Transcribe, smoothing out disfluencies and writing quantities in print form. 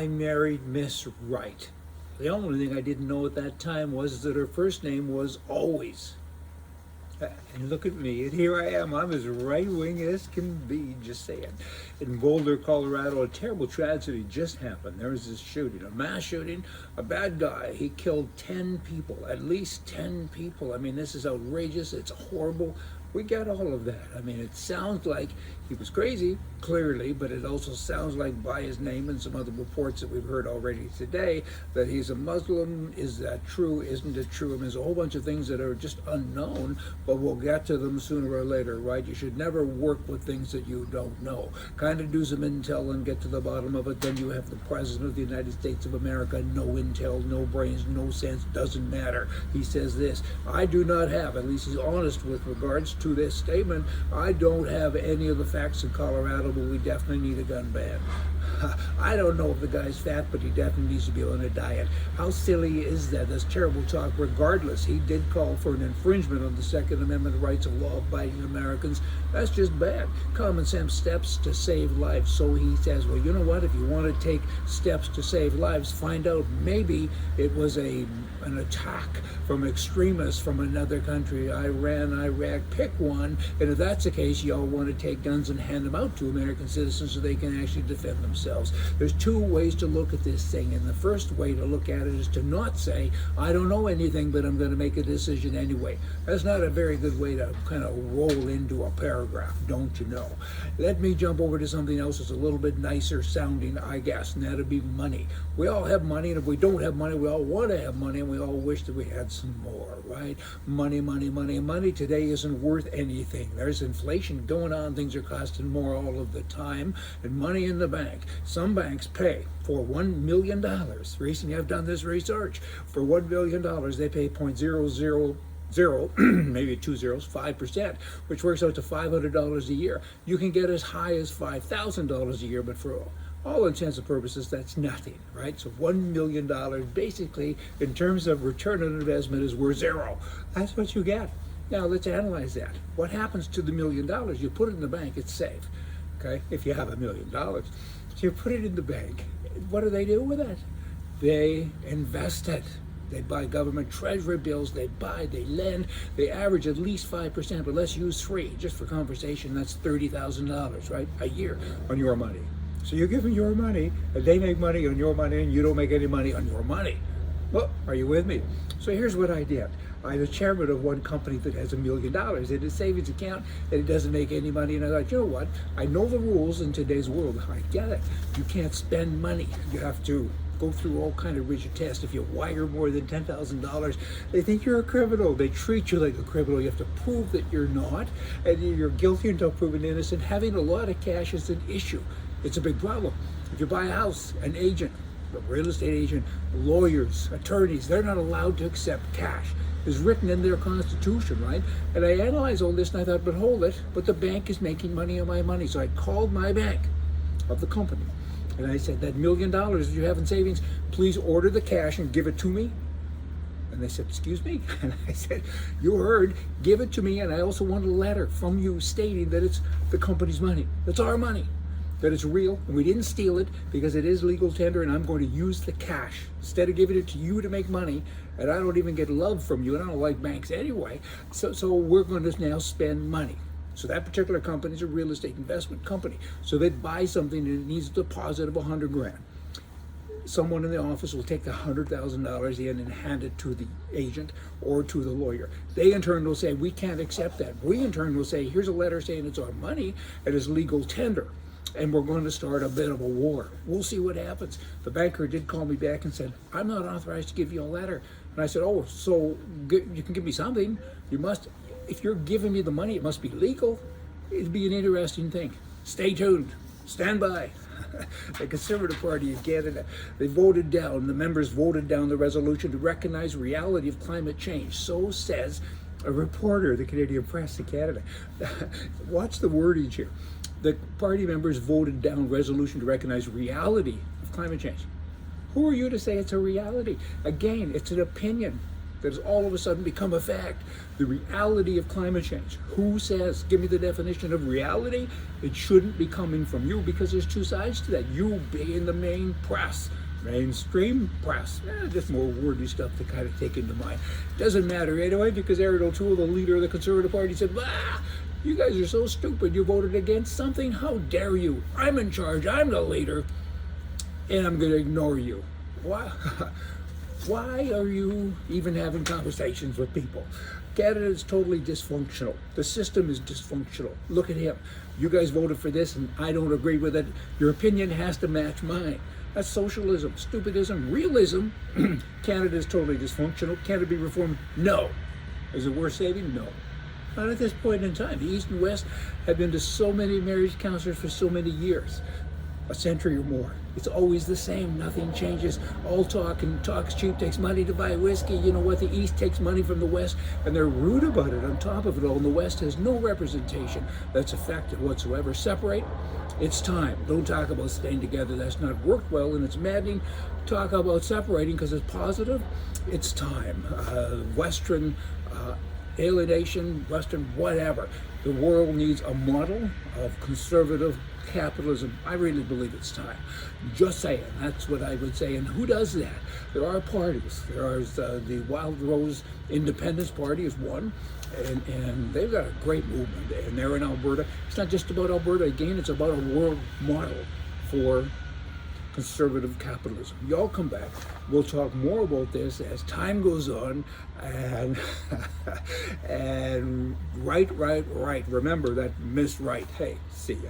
I married Miss Right. The only thing I didn't know at that time was that her first name was Always. And look at me, and here I am. I'm as right-wing as can be, just saying. In Boulder, Colorado, a terrible tragedy just happened. There was this shooting, a mass shooting, a bad guy. He killed 10 people, at least 10 people. I mean, this is outrageous. It's horrible. We get all of that. I mean, it sounds like he was crazy, clearly, but it also sounds like by his name and some other reports that we've heard already today that he's a Muslim. Is that true? Isn't it true? I mean, there's a whole bunch of things that are just unknown, but we'll get to them sooner or later, right? You should never work with things that you don't know. Kind of do some intel and get to the bottom of it. Then you have the President of the United States of America, no intel, no brains, no sense, doesn't matter. He says this. I do not have, at least he's honest with regards to this statement, I don't have any of the facts in Colorado, but we definitely need a gun ban. I don't know if the guy's fat, but he definitely needs to be on a diet. How silly is that? That's terrible talk. Regardless, he did call for an infringement on the Second Amendment rights of law-abiding Americans. That's just bad. Common sense steps to save lives. So he says, well, you know what? If you want to take steps to save lives, find out maybe it was an attack from extremists from another country, Iran, Iraq, pick one. And if that's the case, y'all want to take guns and hand them out to American citizens so they can actually defend themselves. There's two ways to look at this thing, and the first way to look at it is to not say, I don't know anything, but I'm going to make a decision anyway. That's not a very good way to kind of roll into a paragraph, don't you know? Let me jump over to something else that's a little bit nicer sounding, I guess, and that'd be money. We all have money, and if we don't have money, we all want to have money, and we all wish that we had some more, right? Money, money, money. Money today isn't worth anything. There's inflation going on. Things are costing more all of the time, and money in the bank. Some banks pay for $1 million. Recently, I've done this research. For $1 million, they pay 0.000, maybe 2 zeros, 5%, which works out to $500 a year. You can get as high as $5,000 a year, but for all intents and purposes, that's nothing, right? So $1 million, basically, in terms of return on investment, is worth zero. That's what you get. Now, let's analyze that. What happens to the $1 million? You put it in the bank, it's safe, okay, if you have $1 million. So you put it in the bank. What do they do with it? They invest it. They buy government treasury bills, they buy, they lend, they average at least 5%, but let's use 3, just for conversation, that's $30,000, right, a year on your money. So you give them your money, and they make money on your money, and you don't make any money on your money. Well, are you with me? So here's what I did. I'm the chairman of one company that has $1 million in its savings account, and it doesn't make any money. And I thought, you know what? I know the rules in today's world. I get it. You can't spend money. You have to go through all kind of rigid tests. If you wire more than $10,000, they think you're a criminal. They treat you like a criminal. You have to prove that you're not, and you're guilty until proven innocent. Having a lot of cash is an issue. It's a big problem. If you buy a house, an agent, a real estate agent, lawyers, attorneys, they're not allowed to accept cash. It's written in their constitution, right? And I analyzed all this and I thought, but hold it, but the bank is making money on my money. So I called my bank of the company and I said, that $1 million that you have in savings, please order the cash and give it to me. And they said, excuse me? And I said, you heard, give it to me. And I also want a letter from you stating that it's the company's money. It's our money. That it's real, and we didn't steal it because it is legal tender, and I'm going to use the cash instead of giving it to you to make money, and I don't even get love from you, and I don't like banks anyway, so we're going to now spend money. So that particular company is a real estate investment company. So they buy something and it needs a deposit of $100,000. Someone in the office will take the $100,000 in and hand it to the agent or to the lawyer. They in turn will say, we can't accept that. We in turn will say, here's a letter saying it's our money and it's legal tender. And we're going to start a bit of a war. We'll see what happens. The banker did call me back and said, I'm not authorized to give you a letter. And I said, oh, so you can give me something. You must, if you're giving me the money, it must be legal. It'd be an interesting thing. Stay tuned. Stand by. The Conservative Party of Canada, the members voted down the resolution to recognize reality of climate change. So says a reporter, the Canadian Press in Canada. Watch the wordage here. The party members voted down resolution to recognize reality of climate change. Who are you to say it's a reality? Again, it's an opinion. that has all of a sudden become a fact. The reality of climate change. Who says, give me the definition of reality? It shouldn't be coming from you, because there's two sides to that. You being the main press, mainstream press. Just more wordy stuff to kind of take into mind. Doesn't matter anyway, because Erin O'Toole, the leader of the Conservative Party, said, you guys are so stupid. You voted against something? How dare you? I'm in charge. I'm the leader. And I'm going to ignore you. Why? Why are you even having conversations with people? Canada is totally dysfunctional. The system is dysfunctional. Look at him. You guys voted for this and I don't agree with it. Your opinion has to match mine. That's socialism, stupidism, realism. Canada is totally dysfunctional. Can it be reformed? No. Is it worth saving? No. Not at this point in time. The East and West have been to so many marriage counselors for so many years. A century or more. It's always the same. Nothing changes. All talk, and talk's cheap, takes money to buy whiskey. You know what? The East takes money from the West, and they're rude about it on top of it all. And the West has no representation that's effective whatsoever. Separate. It's time. Don't talk about staying together. That's not worked well, and it's maddening. Talk about separating because it's positive. It's time. Western alienation, Western whatever. The world needs a model of conservative capitalism. I really believe it's time. Just saying, that's what I would say. And who does that? There are parties. There's the Wild Rose Independence Party is one, and they've got a great movement, and they're in Alberta. It's not just about Alberta, again, it's about a world model for conservative capitalism. Y'all come back. We'll talk more about this as time goes on, and and right. Remember that Miss Right. Hey, see ya.